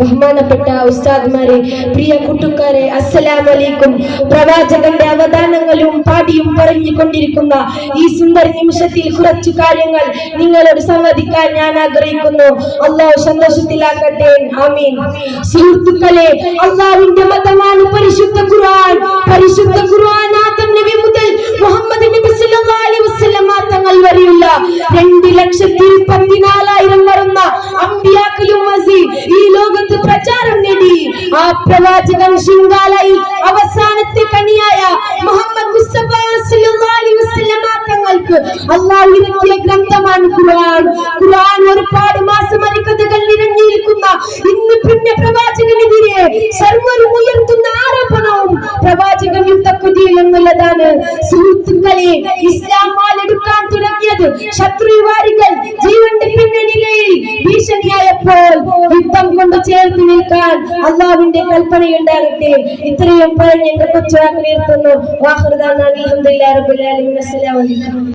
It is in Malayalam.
ബഹുമാനപ്പെട്ട ഉസ്താദ്മാരെ, പ്രിയ കൂട്ടുകാരെ, അസ്സലാമു അലൈക്കും. പ്രവാചകന്റെ അവദാനങ്ങളും പാടിയും പറഞ്ഞുകൊണ്ടിരിക്കുന്ന ഈ സുന്ദര നിമിഷത്തിൽ കുറച്ചു കാര്യങ്ങൾ നിങ്ങളോട് സംവദിക്കാൻ ഞാൻ ആഗ്രഹിക്കുന്നു. അള്ളാഹു സന്തോഷത്തിലാക്കട്ടെ. ആമീൻ. സുഹൃത്തുക്കളെ, അള്ളാഹുവിന്റെ മതമാണ് പരിശുദ്ധ ഖുർആൻ. പരിശുദ്ധ ഖുർആൻ ആദം നബി മുതൽ മുഹമ്മദ് നബി സല്ലല്ലാഹു അലൈഹി വസല്ലം തങ്ങൾ വരെയുള്ള 2,14,000 വരുന്ന അമ്പിയാക്കളും ഈ ലോകത്ത് പ്രചാരം നേടി. ആ പ്രവാചകൻ ശിങ്കാലയിൽ അവസാനത്തെ കണിയായ മുഹമ്മദ് മുസ്തഫ സല്ലല്ലാഹു അലൈഹി വസല്ലം തങ്ങൾക്ക് അല്ലാഹു ഇറക്കിയ ഗ്രന്ഥമാണ് ഖുർആൻ. ഖുർആൻ ഒരുപാട് മാസമരിക്കഥകൾ നിറഞ്ഞിരിക്കുന്ന ഇന്ന് പിന്നെ പ്രവാചകനെതിരെ സർവരും ഉയർത്തുന്ന ആരോപണവും പ്രവാചകൻ യുദ്ധക്കുതിയിൽ എന്നുള്ളതാണ്. സുഹൃത്തുക്കളെ, ഇസ്ലാം വാളെടുക്കാൻ തുടങ്ങിയത് ശത്രുവാരികൾ ജീവന്റെ പിന്നണിയിൽ ഭീഷണിയായപ്പോൾ യുദ്ധം കൊണ്ട് ചേർത്ത് നിൽക്കാൻ അള്ളാഹുവിന്റെ കൽപ്പനയുണ്ടാകട്ടെ. ഇത്രയും പറഞ്ഞ് എന്റെ കൊച്ചുവാക്ക് നിർത്തുന്നു. വാഹൃദാന അൽഹംദുലില്ലാഹി റബ്ബിൽ ആലമീൻ. അസ്സലാമു അലൈക്കും.